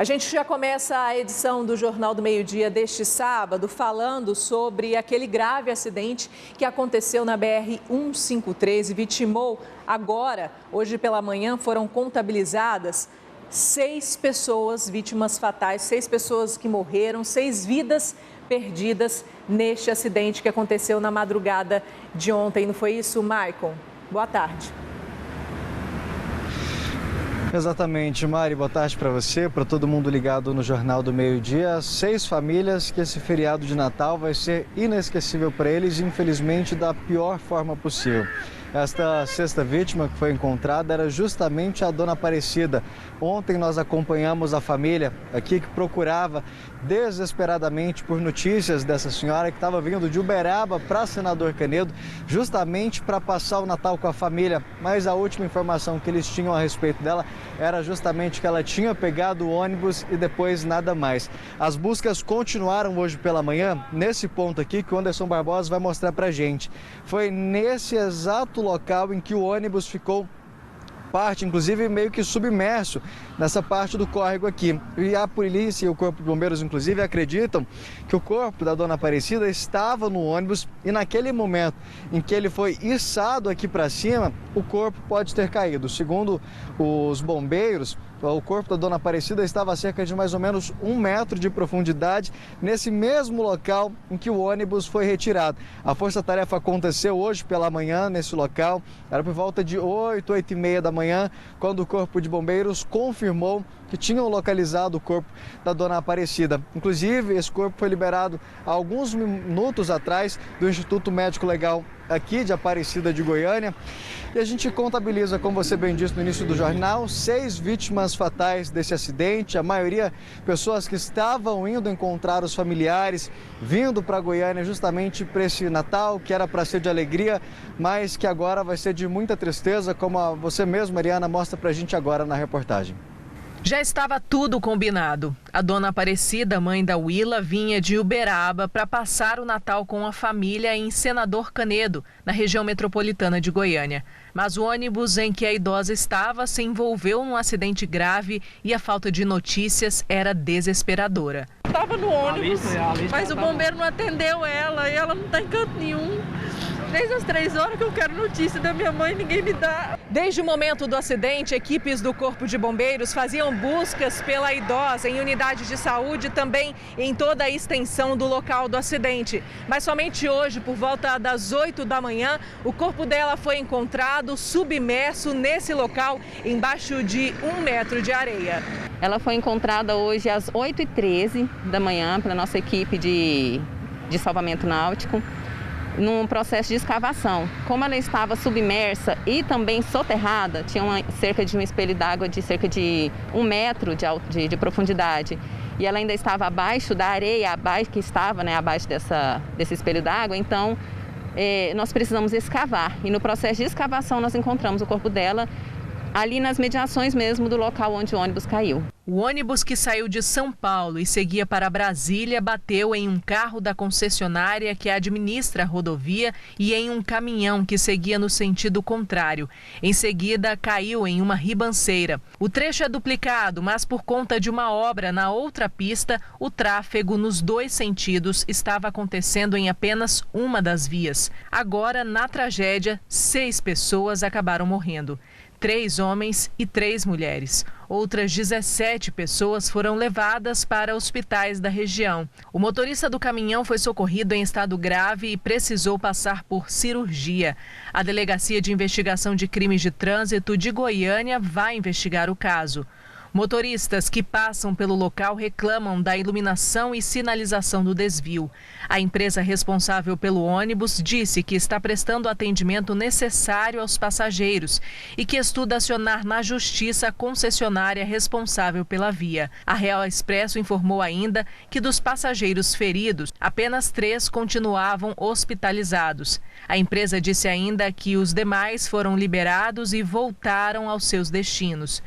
A gente já começa a edição do Jornal do Meio-Dia deste sábado falando sobre aquele grave acidente que aconteceu na BR-153 e vitimou agora, hoje pela manhã, foram contabilizadas 6 pessoas vítimas fatais, 6 pessoas que morreram, 6 vidas perdidas neste acidente que aconteceu na madrugada de ontem. Não foi isso, Maicon? Boa tarde. Exatamente, Mari, boa tarde para você, para todo mundo ligado no Jornal do Meio-Dia. 6 famílias que esse feriado de Natal vai ser inesquecível para eles, infelizmente da pior forma possível. Esta 6ª vítima que foi encontrada era justamente a dona Aparecida. Ontem nós acompanhamos a família aqui que procurava desesperadamente por notícias dessa senhora que estava vindo de Uberaba para Senador Canedo, justamente para passar o Natal com a família. Mas a última informação que eles tinham a respeito dela era justamente que ela tinha pegado o ônibus e depois nada mais. As buscas continuaram hoje pela manhã, nesse ponto aqui que o Anderson Barbosa vai mostrar para a gente. Foi nesse exato local em que o ônibus ficou parte, inclusive meio que submerso nessa parte do córrego aqui. E a polícia e o Corpo de Bombeiros, inclusive, acreditam que o corpo da dona Aparecida estava no ônibus e naquele momento em que ele foi içado aqui para cima, o corpo pode ter caído. Segundo os bombeiros, o corpo da dona Aparecida estava a cerca de mais ou menos 1 metro de profundidade nesse mesmo local em que o ônibus foi retirado. A força-tarefa aconteceu hoje pela manhã nesse local, era por volta de 8, 8h30 da manhã, quando o Corpo de Bombeiros confirmou que tinham localizado o corpo da dona Aparecida. Inclusive, esse corpo foi liberado há alguns minutos atrás do Instituto Médico Legal aqui de Aparecida de Goiânia. E a gente contabiliza, como você bem disse no início do jornal, 6 vítimas fatais desse acidente. A maioria pessoas que estavam indo encontrar os familiares, vindo para Goiânia justamente para esse Natal, que era para ser de alegria, mas que agora vai ser de muita tristeza, como você mesma, Mariana, mostra para a gente agora na reportagem. Já estava tudo combinado. A dona Aparecida, mãe da Willa, vinha de Uberaba para passar o Natal com a família em Senador Canedo, na região metropolitana de Goiânia. Mas o ônibus em que a idosa estava se envolveu num acidente grave e a falta de notícias era desesperadora. Estava no ônibus, mas o bombeiro não atendeu ela e ela não está em canto nenhum. Desde as 3 horas que eu quero notícia da minha mãe, ninguém me dá. Desde o momento do acidente, equipes do Corpo de Bombeiros faziam buscas pela idosa em unidades de saúde, também em toda a extensão do local do acidente. Mas somente hoje, por volta das 8 da manhã, o corpo dela foi encontrado submerso nesse local, embaixo de 1 metro de areia. Ela foi encontrada hoje às 8h13 da manhã pela nossa equipe de salvamento náutico, num processo de escavação. Como ela estava submersa e também soterrada, tinha cerca de um espelho d'água de cerca de 1 metro de profundidade, e ela ainda estava abaixo da areia, que estava abaixo desse espelho d'água, então nós precisamos escavar. E no processo de escavação nós encontramos o corpo dela ali nas mediações mesmo do local onde o ônibus caiu. O ônibus que saiu de São Paulo e seguia para Brasília bateu em um carro da concessionária que administra a rodovia e em um caminhão que seguia no sentido contrário. Em seguida, caiu em uma ribanceira. O trecho é duplicado, mas por conta de uma obra na outra pista, o tráfego nos 2 sentidos estava acontecendo em apenas uma das vias. Agora, na tragédia, 6 pessoas acabaram morrendo. 3 homens e 3 mulheres. Outras 17 pessoas foram levadas para hospitais da região. O motorista do caminhão foi socorrido em estado grave e precisou passar por cirurgia. A Delegacia de Investigação de Crimes de Trânsito de Goiânia vai investigar o caso. Motoristas que passam pelo local reclamam da iluminação e sinalização do desvio. A empresa responsável pelo ônibus disse que está prestando o atendimento necessário aos passageiros e que estuda acionar na justiça a concessionária responsável pela via. A Real Expresso informou ainda que dos passageiros feridos, apenas 3 continuavam hospitalizados. A empresa disse ainda que os demais foram liberados e voltaram aos seus destinos.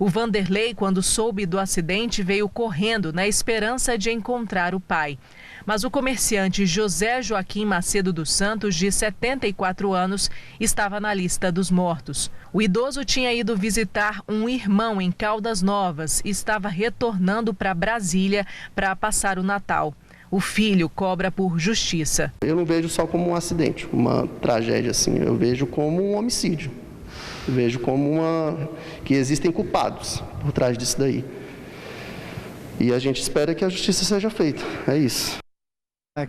O Vanderlei, quando soube do acidente, veio correndo na esperança de encontrar o pai. Mas o comerciante José Joaquim Macedo dos Santos, de 74 anos, estava na lista dos mortos. O idoso tinha ido visitar um irmão em Caldas Novas e estava retornando para Brasília para passar o Natal. O filho cobra por justiça. Eu não vejo só como um acidente, uma tragédia assim, eu vejo como um homicídio. Eu vejo como que existem culpados por trás disso daí. E a gente espera que a justiça seja feita, é isso.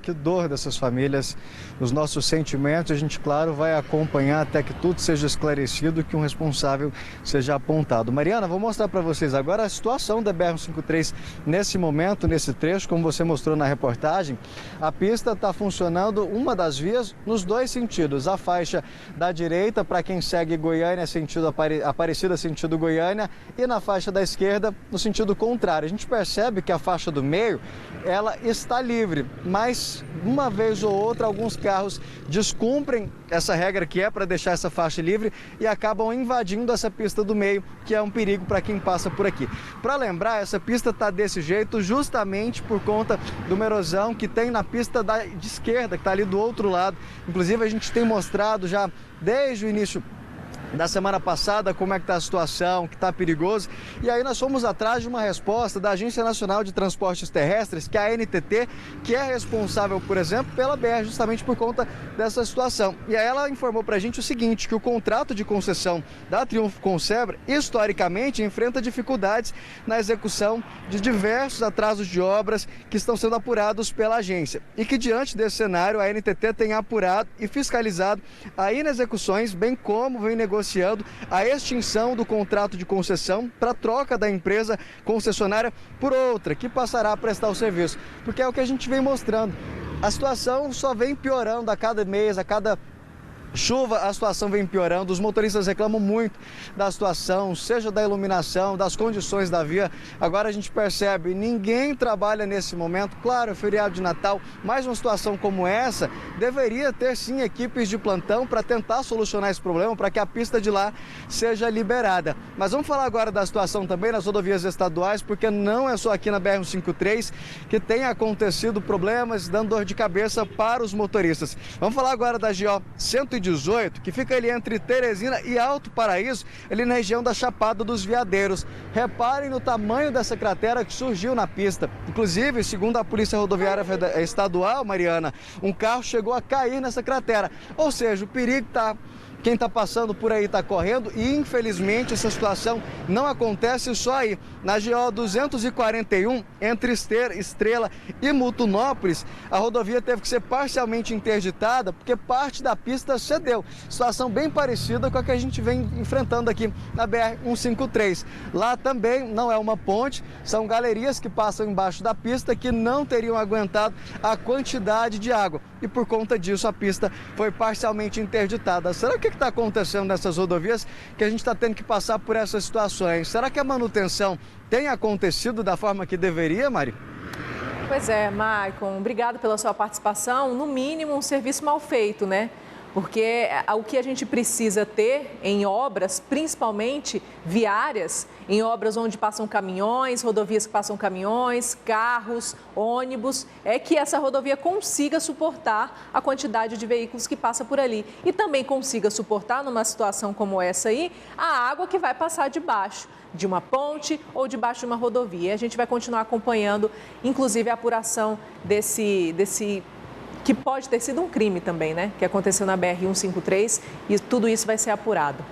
Que dor dessas famílias, os nossos sentimentos, a gente, claro, vai acompanhar até que tudo seja esclarecido e que um responsável seja apontado. Mariana, vou mostrar para vocês agora a situação da BR-153 nesse momento, nesse trecho, como você mostrou na reportagem. A pista está funcionando, uma das vias, nos dois sentidos. A faixa da direita, para quem segue Goiânia, sentido Aparecida, sentido Goiânia, e na faixa da esquerda, no sentido contrário. A gente percebe que a faixa do meio, ela está livre, mas uma vez ou outra alguns carros descumprem essa regra que é para deixar essa faixa livre e acabam invadindo essa pista do meio, que é um perigo para quem passa por aqui. Para lembrar, essa pista está desse jeito justamente por conta de uma erosão que tem na pista de esquerda, que está ali do outro lado. Inclusive a gente tem mostrado já desde o início da semana passada como é que está a situação, que está perigoso. E aí nós fomos atrás de uma resposta da Agência Nacional de Transportes Terrestres, que é a ANTT, que é responsável, por exemplo, pela BR, justamente por conta dessa situação. E aí ela informou para a gente o seguinte, que o contrato de concessão da Triunfo Concebra, historicamente, enfrenta dificuldades na execução de diversos atrasos de obras que estão sendo apurados pela agência. E que, diante desse cenário, a ANTT tem apurado e fiscalizado a inexecuções, bem como vem negociando a extinção do contrato de concessão para troca da empresa concessionária por outra, que passará a prestar o serviço. Porque é o que a gente vem mostrando. A situação só vem piorando a cada mês, a cada chuva, a situação vem piorando, os motoristas reclamam muito da situação, seja da iluminação, das condições da via. Agora a gente percebe, ninguém trabalha nesse momento, claro, é feriado de Natal, mas uma situação como essa deveria ter sim equipes de plantão para tentar solucionar esse problema, para que a pista de lá seja liberada. Mas vamos falar agora da situação também nas rodovias estaduais, porque não é só aqui na BR-153 que tem acontecido problemas, dando dor de cabeça para os motoristas. Vamos falar agora da GO 118, que fica ali entre Teresina e Alto Paraíso, ali na região da Chapada dos Veadeiros. Reparem no tamanho dessa cratera que surgiu na pista. Inclusive, segundo a Polícia Rodoviária Estadual, Mariana, um carro chegou a cair nessa cratera. Ou seja, o perigo está... Quem está passando por aí está correndo e, infelizmente, essa situação não acontece só aí. Na GO 241, entre Estrela e Mutunópolis, a rodovia teve que ser parcialmente interditada porque parte da pista cedeu. Situação bem parecida com a que a gente vem enfrentando aqui na BR-153. Lá também não é uma ponte, são galerias que passam embaixo da pista que não teriam aguentado a quantidade de água. E por conta disso a pista foi parcialmente interditada. Será que está acontecendo nessas rodovias que a gente está tendo que passar por essas situações? Será que a manutenção tem acontecido da forma que deveria, Mari? Pois é, Maicon, obrigado pela sua participação. No mínimo, um serviço mal feito, né? Porque o que a gente precisa ter em obras, principalmente viárias, em obras onde passam caminhões, rodovias que passam caminhões, carros, ônibus, é que essa rodovia consiga suportar a quantidade de veículos que passa por ali. E também consiga suportar, numa situação como essa aí, a água que vai passar debaixo de uma ponte ou debaixo de uma rodovia. A gente vai continuar acompanhando, inclusive, a apuração desse que pode ter sido um crime também, né? Que aconteceu na BR-153 e tudo isso vai ser apurado.